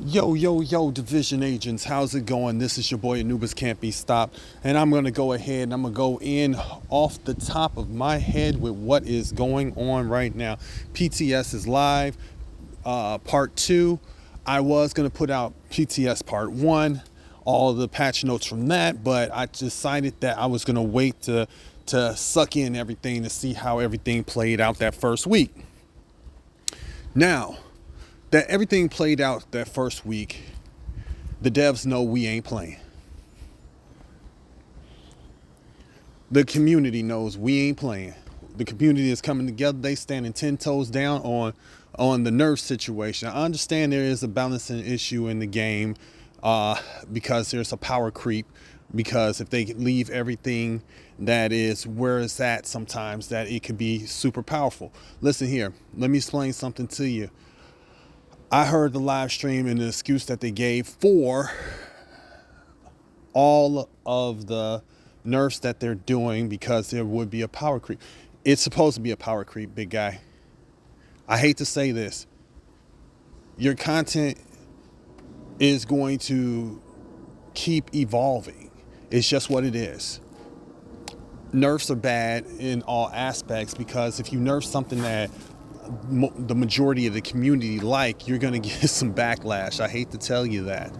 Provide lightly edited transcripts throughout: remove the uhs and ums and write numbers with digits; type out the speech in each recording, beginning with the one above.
Yo, Division Agents, how's it going? This is your boy Anubis Can't Be Stopped, and I'm going to go ahead and I'm going to go in off the top of my head with what is going on right now. PTS is live, part 2. I was going to put out PTS part 1, all the patch notes from that, but I decided that I was going to wait to suck in everything to see how everything played out that first week. Now, that everything played out that first week, the devs know we ain't playing. The community knows we ain't playing. The community is coming together. They standing 10 toes down on the nerf situation. I understand there is a balancing issue in the game because there's a power creep. Because if they leave everything that is where it's at, sometimes that it could be super powerful. Listen here, let me explain something to you. I heard the live stream and the excuse that they gave for all of the nerfs that they're doing because there would be a power creep. It's supposed to be a power creep, big guy. I hate to say this. Your content is going to keep evolving. It's just what it is. Nerfs are bad in all aspects because if you nerf something that the majority of the community you're going to get some backlash. I hate to tell you that.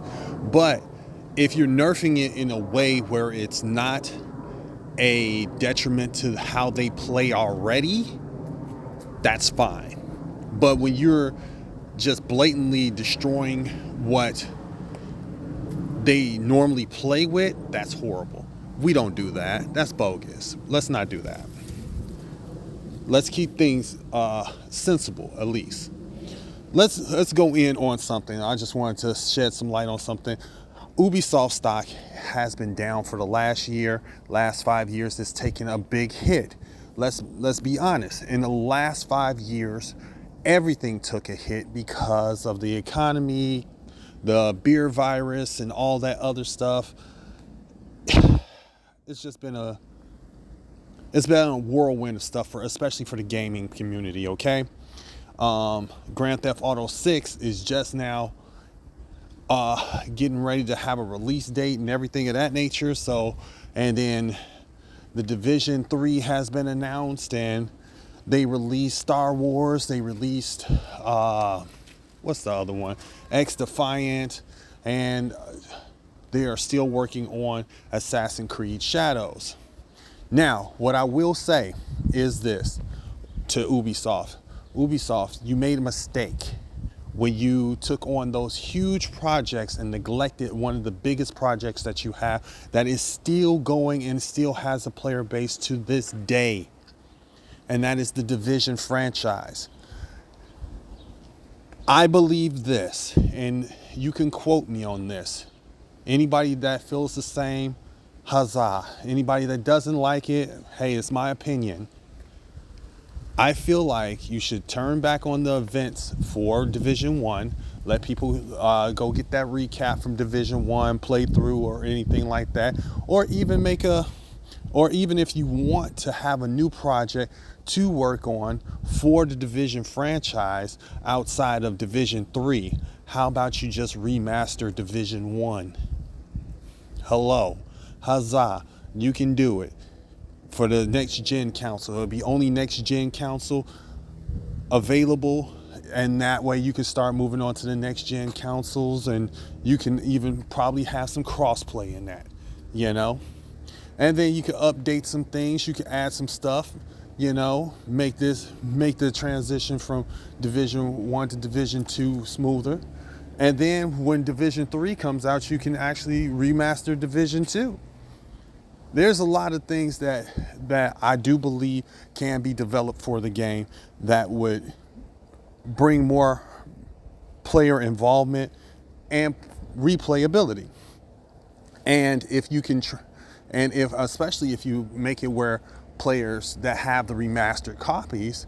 But if you're nerfing it in a way where it's not a detriment to how they play already, that's fine. But when you're just blatantly destroying what they normally play with, that's horrible. We don't do that. That's bogus. Let's not do that. Let's keep things sensible, at least. Let's go in on something. I just wanted to shed some light on something. Ubisoft stock has been down for the last 5 years. It's taken a big hit. Let's be honest. In the last 5 years, everything took a hit because of the economy, the beer virus, and all that other stuff. It's been a whirlwind of stuff especially for the gaming community. Okay, Grand Theft Auto 6 is just now getting ready to have a release date and everything of that nature. So, and then the Division 3 has been announced, and they released Star Wars. They released what's the other one? X Defiant, and they are still working on Assassin's Creed Shadows. Now, what I will say is this to Ubisoft. Ubisoft, you made a mistake when you took on those huge projects and neglected one of the biggest projects that you have that is still going and still has a player base to this day. And that is the Division franchise. I believe this, and you can quote me on this. Anybody that feels the same, huzzah. Anybody that doesn't like it, hey, it's my opinion. I feel like you should turn back on the events for Division 1. Let people go get that recap from Division 1, play through or anything like that. Or even if you want to have a new project to work on for the Division franchise outside of Division 3, how about you just remaster Division 1? Hello. Huzzah, you can do it. For the next gen console, it'll be only next gen console available, and that way you can start moving on to the next gen consoles, and you can even probably have some crossplay in that, and then you can update some things, you can add some stuff, make the transition from Division 1 to Division 2 smoother. And then when Division 3 comes out, you can actually remaster Division 2. There's a lot of things that I do believe can be developed for the game that would bring more player involvement and replayability. And if you can, especially if you make it where players that have the remastered copies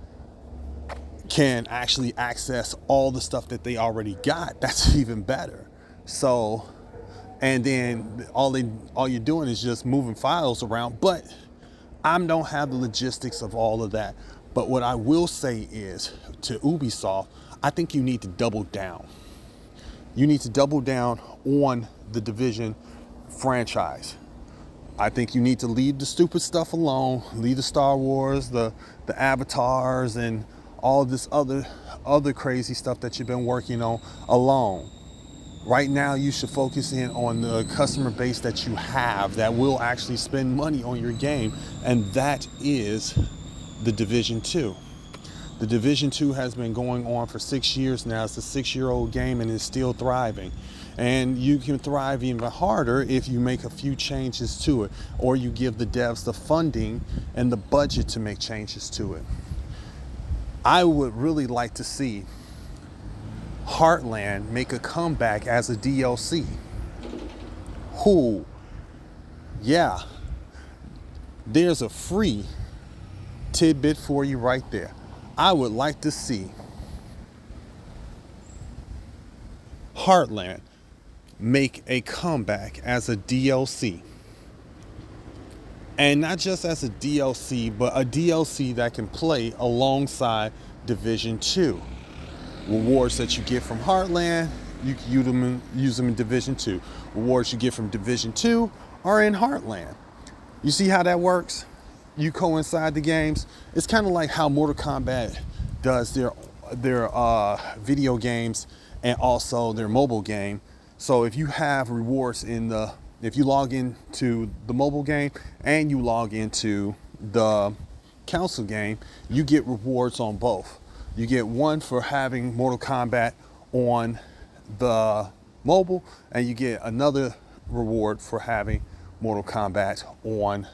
can actually access all the stuff that they already got, that's even better. So. And then all you're doing is just moving files around. But I don't have the logistics of all of that. But what I will say is to Ubisoft, I think you need to double down. You need to double down on the Division franchise. I think you need to leave the stupid stuff alone. Leave the Star Wars, the avatars, and all this other crazy stuff that you've been working on alone. Right now, you should focus in on the customer base that you have that will actually spend money on your game, and that is the Division 2. The Division 2 has been going on for 6 years now. It's a 6-year-old game and is still thriving. And you can thrive even harder if you make a few changes to it, or you give the devs the funding and the budget to make changes to it. I would really like to see Heartland make a comeback as a DLC. Yeah, there's a free tidbit for you right there. I would like to see Heartland make a comeback as a DLC. And not just as a DLC, but a DLC that can play alongside Division 2. Rewards that you get from Heartland, you can use them in Division 2. Rewards you get from Division 2 are in Heartland. You see how that works? You coincide the games. It's kind of like how Mortal Kombat does their video games and also their mobile game. So if you have rewards if you log into the mobile game and you log into the console game, you get rewards on both. You get one for having Mortal Kombat on the mobile, and you get another reward for having Mortal Kombat on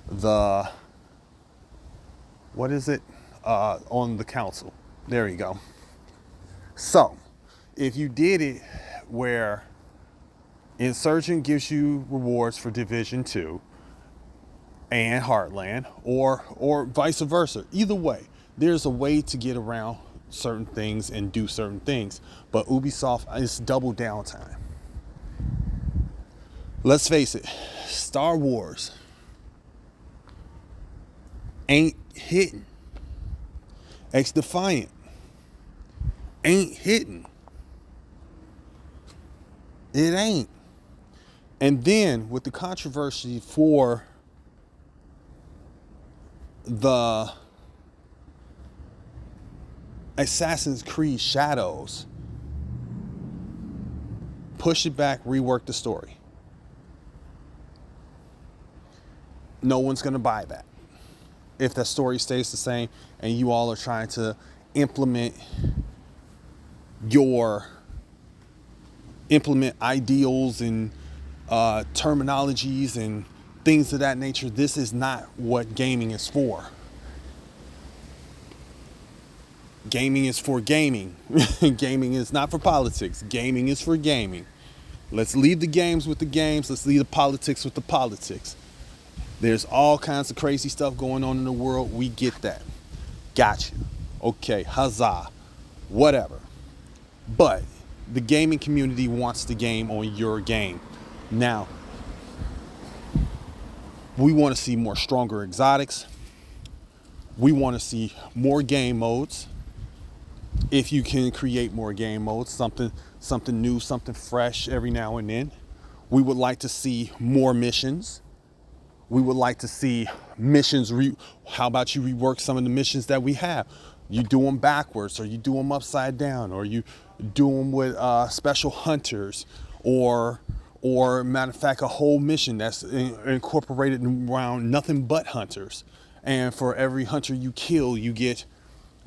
the, on the console. There you go. So if you did it where Insurgent gives you rewards for Division 2 and Heartland, or vice versa, either way, there's a way to get around certain things and do certain things. But Ubisoft is double down time. Let's face it, Star Wars ain't hitting. X-Defiant ain't hitting. It ain't. And then with the controversy for the Assassin's Creed Shadows, push it back, rework the story. No one's going to buy that if the story stays the same and you all are trying to implement ideals and terminologies and things of that nature. This is not what gaming is for. Gaming is for gaming. Gaming is not for politics. Gaming is for gaming. Let's leave the games with the games. Let's leave the politics with the politics. There's all kinds of crazy stuff going on in the world. We get that. Got you. Okay, huzzah. Whatever. But the gaming community wants the game on your game. Now, we want to see more stronger exotics. We want to see more game modes. If you can create more game modes, something new, something fresh every now and then. We would like to see more missions. We would like to see missions. How about you rework some of the missions that we have? You do them backwards, or you do them upside down, or you do them with special hunters, or matter of fact, a whole mission that's incorporated around nothing but hunters. And for every hunter you kill, you get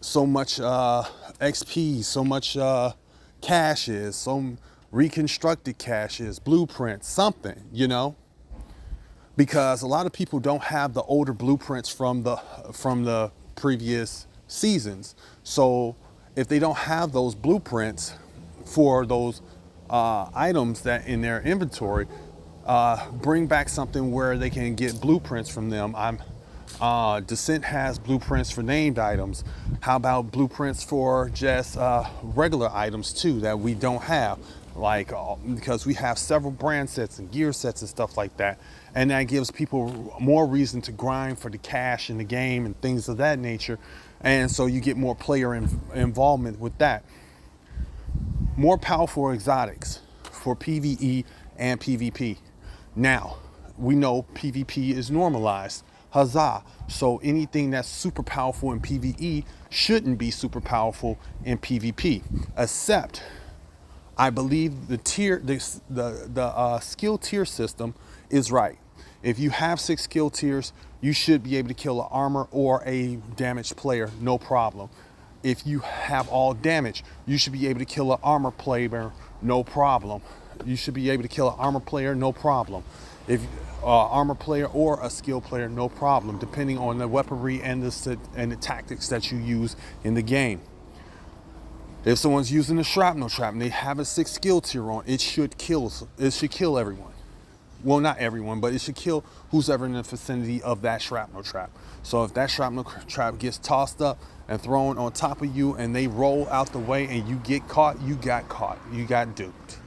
so much XP, so much caches, some reconstructed caches, blueprints, something, because a lot of people don't have the older blueprints from the previous seasons. So if they don't have those blueprints for those items that in their inventory, bring back something where they can get blueprints from them. Descent has blueprints for named items. How about blueprints for just regular items too that we don't have? Because we have several brand sets and gear sets and stuff like that. And that gives people more reason to grind for the cash in the game and things of that nature. And so you get more player involvement with that. more powerful exotics for PvE and PvP. Now, we know PvP is normalized. Huzzah. So anything that's super powerful in PvE shouldn't be super powerful in PvP, except I believe the skill tier system is right. If you have 6 skill tiers, you should be able to kill an armor or a damaged player, no problem. If you have all damage, you should be able to kill an armor player, no problem. You should be able to kill an armor player, no problem. If armor player or a skill player, no problem, depending on the weaponry and the tactics that you use in the game. If someone's using a shrapnel trap and they have a 6 skill tier on, it should kill everyone. Well, not everyone, but it should kill who's ever in the vicinity of that shrapnel trap. So if that shrapnel trap gets tossed up and thrown on top of you and they roll out the way and you get caught, you got duped.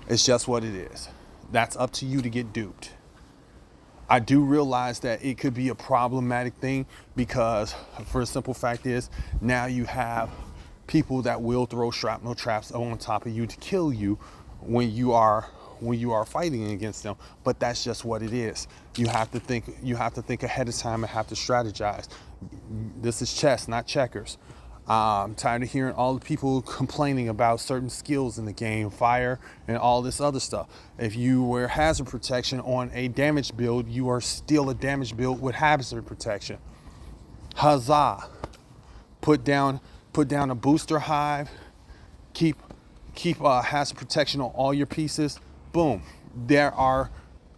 It's just what it is. That's up to you to get duped. I do realize that it could be a problematic thing because for a simple fact is now you have people that will throw shrapnel traps on top of you to kill you when you are fighting against them, but that's just what it is. You have to think ahead of time and have to strategize. This is chess, not checkers. I'm tired of hearing all the people complaining about certain skills in the game, fire and all this other stuff. If you wear hazard protection on a damage build, you are still a damage build with hazard protection. Huzzah. Put down a booster hive, keep hazard protection on all your pieces. Boom. There are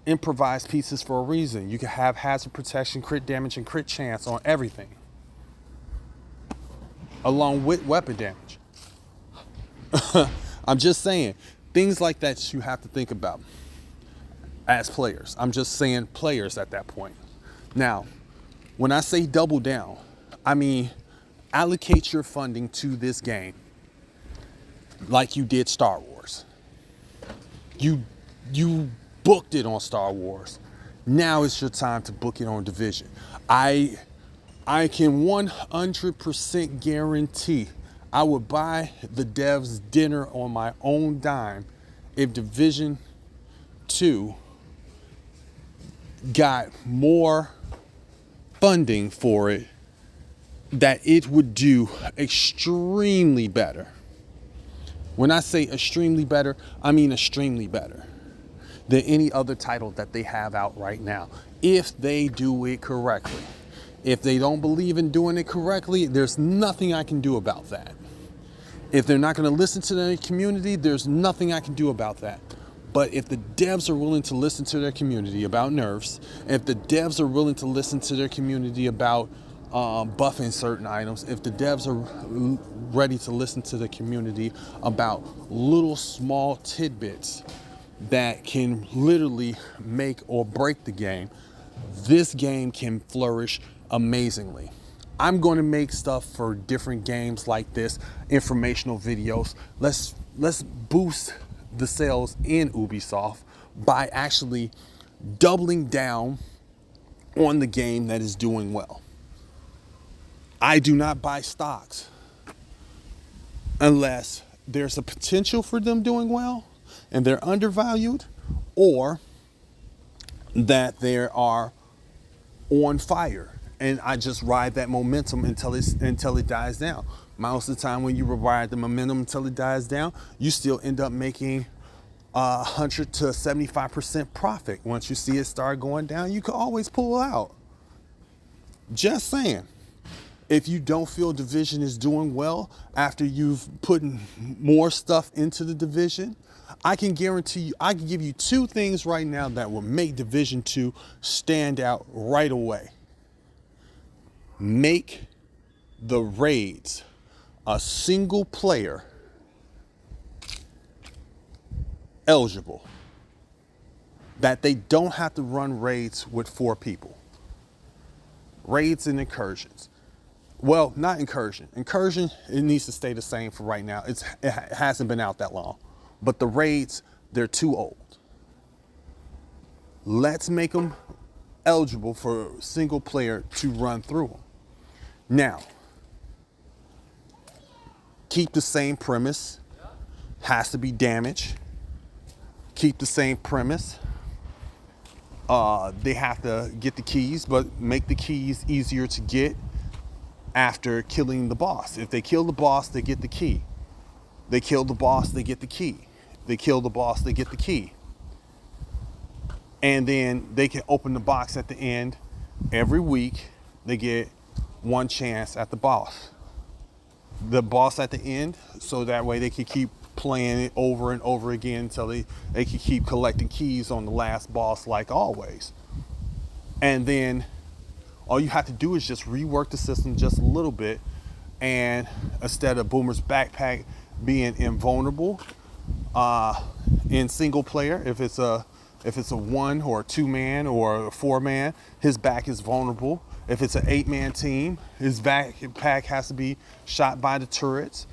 improvised pieces for a reason. You can have hazard protection, crit damage, and crit chance on everything, along with weapon damage. I'm just saying, things like that you have to think about as players. I'm just saying players at that point. Now, when I say double down, I mean allocate your funding to this game like you did Star Wars. You booked it on Star Wars. Now it's your time to book it on Division. I can 100% guarantee I would buy the devs dinner on my own dime if Division 2 got more funding for it, that it would do extremely better. When I say extremely better, I mean extremely better than any other title that they have out right now, if they do it correctly. If they don't believe in doing it correctly, there's nothing I can do about that. If they're not going to listen to their community, there's nothing I can do about that. But if the devs are willing to listen to their community about nerfs, if the devs are willing to listen to their community about buffing certain items, if the devs are ready to listen to the community about little small tidbits that can literally make or break the game, this game can flourish amazingly. I'm going to make stuff for different games like this, informational videos. Let's boost the sales in Ubisoft by actually doubling down on the game that is doing well. I do not buy stocks unless there's a potential for them doing well and they're undervalued, or that they are on fire and I just ride that momentum until it dies down. Most of the time when you ride the momentum until it dies down, you still end up making 100 to 75% profit. Once you see it start going down, you can always pull out. Just saying. If you don't feel Division is doing well after you've put more stuff into the Division, I can guarantee you, I can give you 2 things right now that will make Division 2 stand out right away. Make the raids a single player eligible. That they don't have to run raids with 4 people. Raids and incursions. Well, not incursion. Incursion, it needs to stay the same for right now. It hasn't been out that long. But the raids, they're too old. Let's make them eligible for a single player to run through them. Now, keep the same premise has to be damaged. Keep the same premise. They have to get the keys, but make the keys easier to get after killing the boss. If they kill the boss, they get the key. They kill the boss, they get the key. They kill the boss, they get the key. And then they can open the box at the end. Every week, they get one chance at the boss. The boss at the end, so that way they can keep playing it over and over again until they can keep collecting keys on the last boss like always. And then all you have to do is just rework the system just a little bit, and instead of Boomer's backpack being invulnerable in single player, if it's a 1 or a 2-man or a 4-man, his back is vulnerable. If it's an 8-man team, his backpack has to be shot by the turrets,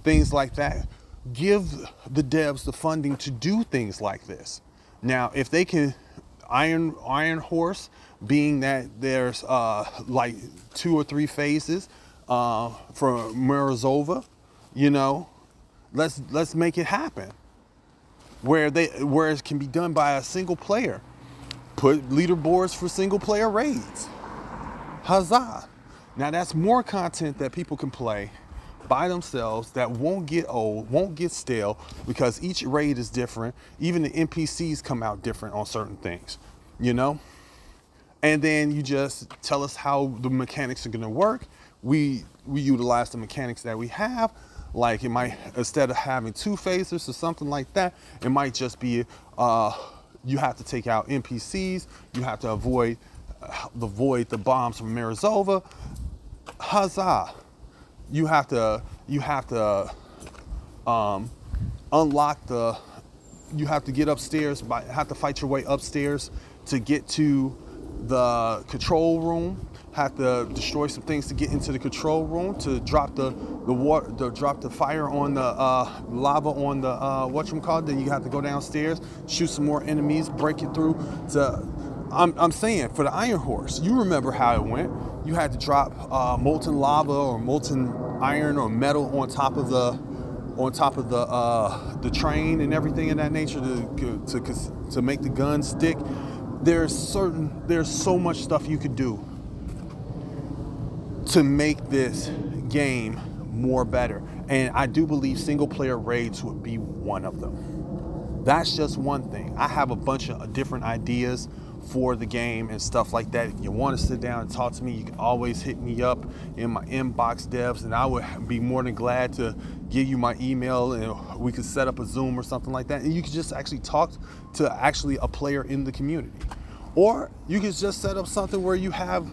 things like that. Give the devs the funding to do things like this. Now, if they can, Iron Horse, being that there's like 2 or 3 phases for Morozova, let's make it happen. Where it can be done by a single player. Put leaderboards for single player raids. Huzzah. Now that's more content that people can play by themselves that won't get old, won't get stale, because each raid is different. Even the NPCs come out different on certain things, And then you just tell us how the mechanics are gonna work. We utilize the mechanics that we have. Like it might, instead of having 2 phases or something like that, it might just be you have to take out NPCs, you have to avoid the bombs from Morozova. Huzzah! You have to unlock the. You have to get upstairs. Have to fight your way upstairs to get to the control room. Have to destroy some things to get into the control room, to drop the water, drop the fire on the lava on the whatchamacallit. Then you have to go downstairs, shoot some more enemies, break it through. I'm saying for the Iron Horse, you remember how it went. You had to drop molten lava or molten iron or metal on top of the train and everything of that nature to make the gun stick. There's so much stuff you could do to make this game more better. And I do believe single player raids would be one of them. That's just one thing. I have a bunch of different ideas for the game and stuff like that. If you want to sit down and talk to me, you can always hit me up in my inbox, devs, and I would be more than glad to give you my email and we could set up a Zoom or something like that. And you could just actually talk to actually a player in the community. Or you could just set up something where you have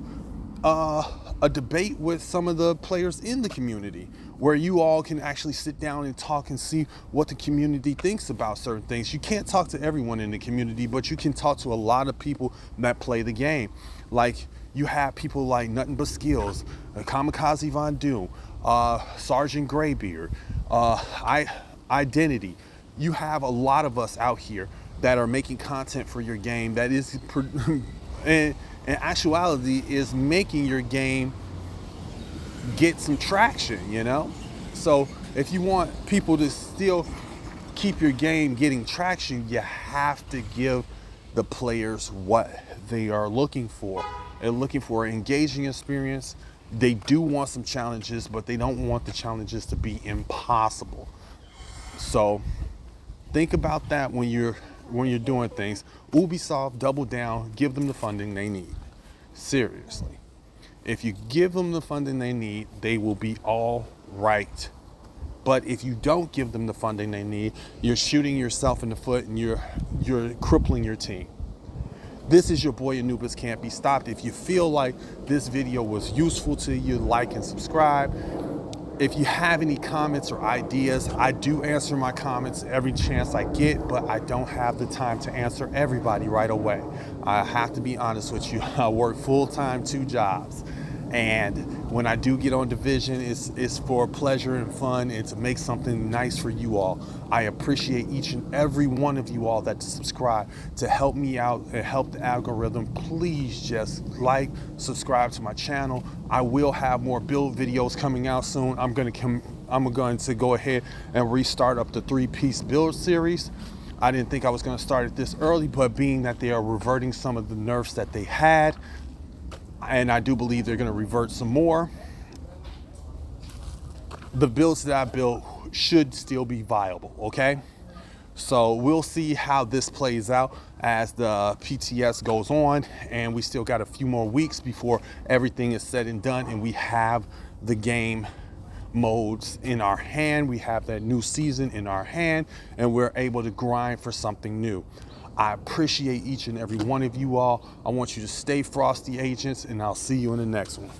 a debate with some of the players in the community, where you all can actually sit down and talk and see what the community thinks about certain things. You can't talk to everyone in the community, but you can talk to a lot of people that play the game. Like you have people like Nothing But Skills, Kamikaze Von Doom, Sergeant Graybeard, Identity. You have a lot of us out here that are making content for your game that is in actuality is making your game get some traction, So if you want people to still keep your game getting traction, you have to give the players what they are looking for. They're looking for an engaging experience. They do want some challenges, but they don't want the challenges to be impossible. So think about that when you're doing things. Ubisoft, double down, give them the funding they need. Seriously. If you give them the funding they need, they will be all right. But if you don't give them the funding they need, you're shooting yourself in the foot and you're crippling your team. This is your boy Anubis Can't Be Stopped. If you feel like this video was useful to you, like and subscribe. If you have any comments or ideas, I do answer my comments every chance I get, but I don't have the time to answer everybody right away. I have to be honest with you. I work full-time, 2 jobs. And when I do get on Division, it's for pleasure and fun and to make something nice for you all. I appreciate each and every one of you all that subscribe to help me out and help the algorithm. Please just like, subscribe to my channel. I will have more build videos coming out soon. I'm going to I'm going to go ahead and restart up the 3-piece build series. I didn't think I was going to start it this early, but being that they are reverting some of the nerfs that they had, and I do believe they're going to revert some more, the builds that I built should still be viable, okay? So we'll see how this plays out as the PTS goes on, and we still got a few more weeks before everything is said and done and we have the game modes in our hand. We have that new season in our hand, and we're able to grind for something new. I appreciate each and every one of you all. I want you to stay frosty agents, and I'll see you in the next one.